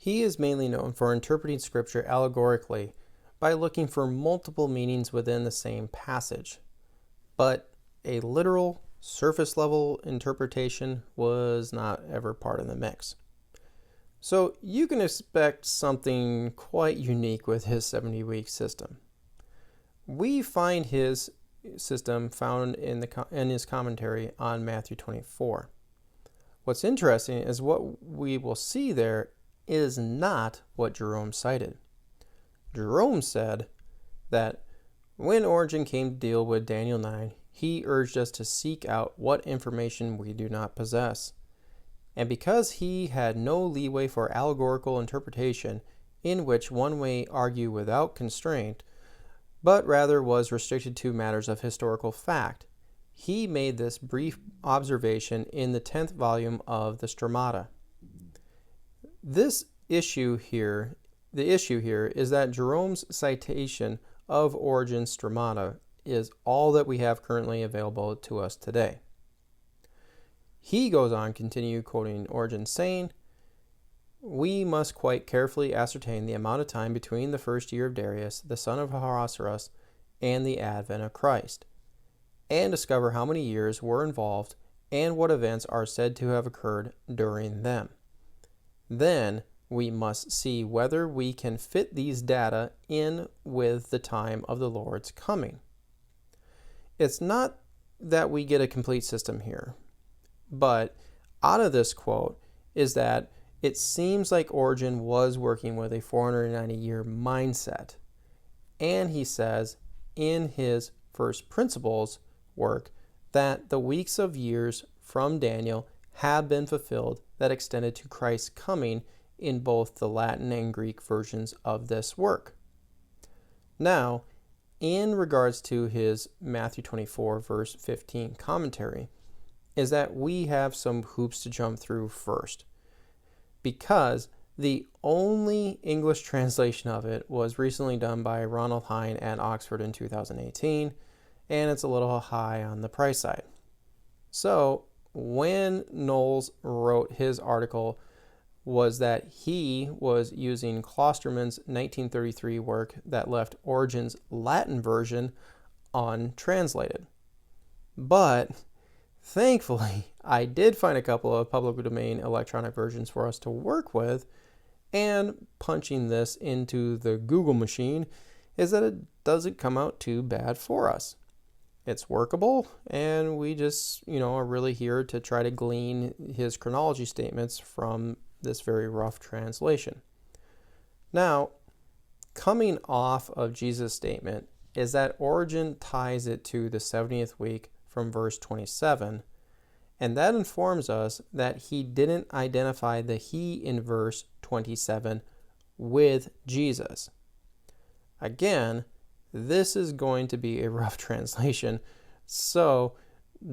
He is mainly known for interpreting scripture allegorically by looking for multiple meanings within the same passage. But a literal, surface-level interpretation was not ever part of the mix. So you can expect something quite unique with his 70-week system. We find his system found in his commentary on Matthew 24. What's interesting is what we will see there is not what Jerome cited. Jerome said that when Origen came to deal with Daniel 9, he urged us to seek out what information we do not possess. And because he had no leeway for allegorical interpretation in which one may argue without constraint, but rather was restricted to matters of historical fact, he made this brief observation in the 10th volume of the Stromata. The issue here is that Jerome's citation of Origen's Stromata is all that we have currently available to us today. He goes on, continue quoting Origen, saying, "We must quite carefully ascertain the amount of time between the first year of Darius, the son of Ahasuerus, and the advent of Christ, and discover how many years were involved and what events are said to have occurred during them. Then we must see whether we can fit these data in with the time of the Lord's coming." It's not that we get a complete system here, but out of this quote is that it seems like Origen was working with a 490-year mindset. And he says in his First Principles work that the weeks of years from Daniel have been fulfilled that extended to Christ's coming in both the Latin and Greek versions of this work. Now, in regards to his Matthew 24 verse 15 commentary, is that we have some hoops to jump through first, because the only English translation of it was recently done by Ronald Hine at Oxford in 2018, and it's a little high on the price side. So when Knowles wrote his article was that he was using Klosterman's 1933 work that left Origen's Latin version untranslated. But thankfully, I did find a couple of public domain electronic versions for us to work with, and punching this into the Google machine is that it doesn't come out too bad for us. It's workable, and we just, are really here to try to glean his chronology statements from this very rough translation. Now, coming off of Jesus' statement is that Origen ties it to the 70th week from verse 27, and that informs us that he didn't identify the he in verse 27 with Jesus. Again, this is going to be a rough translation, so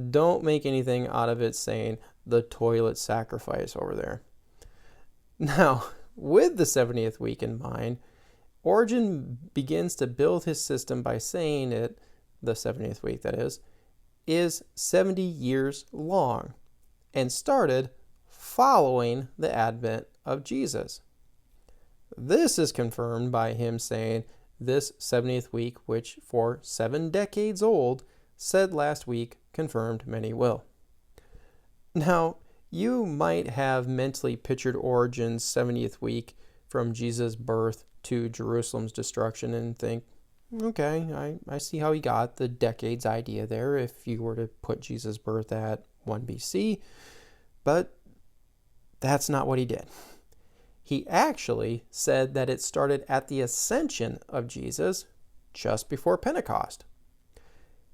don't make anything out of it saying the toilet sacrifice over there. Now, with the 70th week in mind, Origen begins to build his system by saying it, the 70th week that is 70 years long, and started following the advent of Jesus. This is confirmed by him saying this 70th week, which for 7 decades old, said last week, confirmed many will. Now, you might have mentally pictured Origen's 70th week from Jesus' birth to Jerusalem's destruction and think, okay, I see how he got the decades idea there if you were to put Jesus' birth at 1 BC, but that's not what he did. He actually said that it started at the ascension of Jesus just before Pentecost.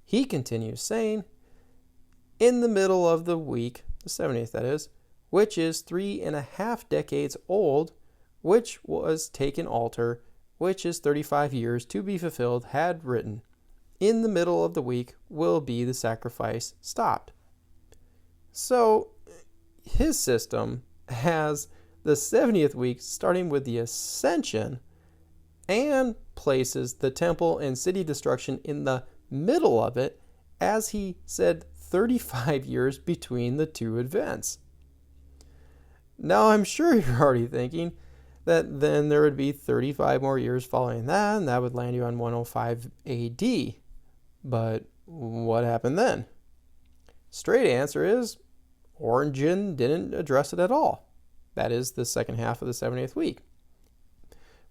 He continues saying, in the middle of the week, the 70th that is, which is 3.5 decades old, which was taken altar, which is 35 years to be fulfilled, had written, in the middle of the week will be the sacrifice stopped. So his system has the 70th week starting with the ascension and places the temple and city destruction in the middle of it, as he said 35 years between the two events. Now I'm sure you're already thinking, that then there would be 35 more years following that, and that would land you on 105 AD. But what happened then? Straight answer is Origen didn't address it at all. That is the second half of the 70th week.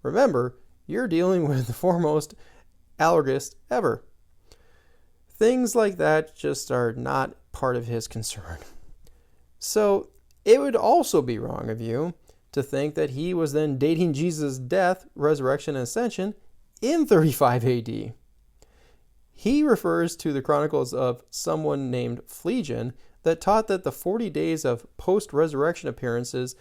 Remember, you're dealing with the foremost allegorist ever. Things like that just are not part of his concern. So it would also be wrong of you to think that he was then dating Jesus' death, resurrection, and ascension in 35 AD. He refers to the chronicles of someone named Phlegon that taught that the 40 days of post-resurrection appearances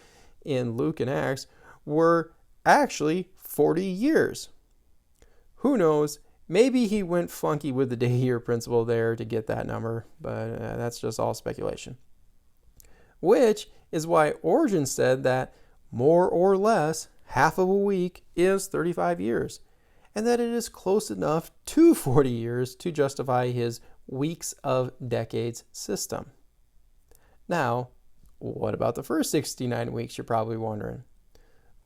in Luke and Acts were actually 40 years. Who knows? Maybe he went funky with the day-year principle there to get that number, but that's just all speculation. Which is why Origen said that more or less half of a week is 35 years, and that it is close enough to 40 years to justify his weeks of decades system. Now, what about the first 69 weeks, you're probably wondering?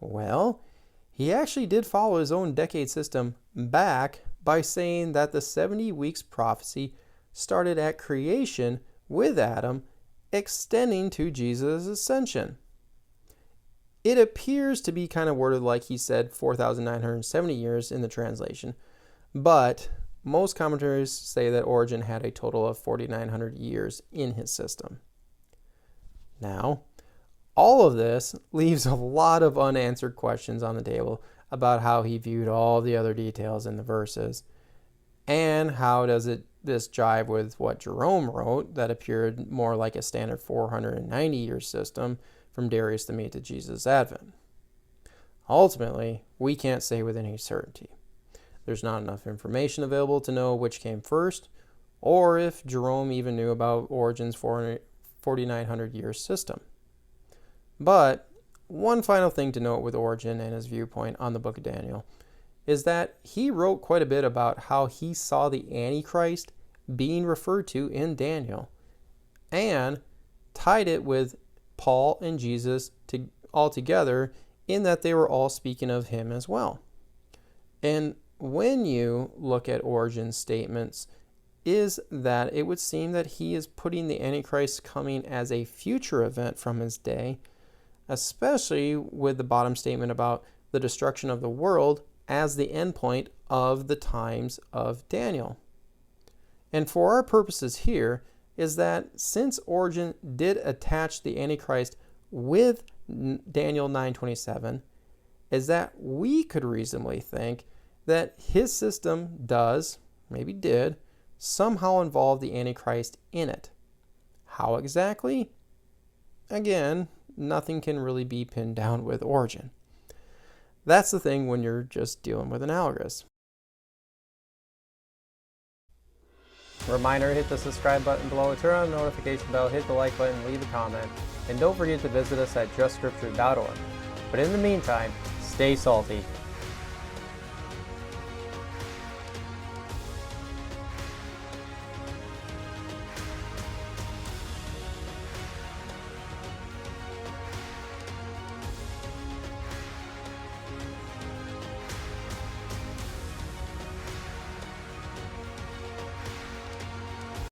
Well, he actually did follow his own decade system back by saying that the 70 weeks prophecy started at creation with Adam, extending to Jesus' ascension. It appears to be kind of worded like he said 4,970 years in the translation, but most commentaries say that Origen had a total of 4,900 years in his system. Now, all of this leaves a lot of unanswered questions on the table about how he viewed all the other details in the verses, and how does this jive with what Jerome wrote that appeared more like a standard 490-year system from Darius the Mede to Jesus' advent. Ultimately, we can't say with any certainty. There's not enough information available to know which came first, or if Jerome even knew about Origen's 4,900-year system. But one final thing to note with Origen and his viewpoint on the book of Daniel is that he wrote quite a bit about how he saw the Antichrist being referred to in Daniel, and tied it with Paul and Jesus all together in that they were all speaking of him as well. And when you look at Origen's statements, is that it would seem that he is putting the Antichrist coming as a future event from his day, especially with the bottom statement about the destruction of the world as the endpoint of the times of Daniel. And for our purposes here is that since Origen did attach the Antichrist with Daniel 9:27, is that we could reasonably think that his system does, maybe did, somehow involve the Antichrist in it. How exactly? Again, nothing can really be pinned down with Origen. That's the thing when you're just dealing with an allegorist. Reminder, hit the subscribe button below, turn on the notification bell, hit the like button, leave a comment, and don't forget to visit us at justscripture.org. But in the meantime, stay salty.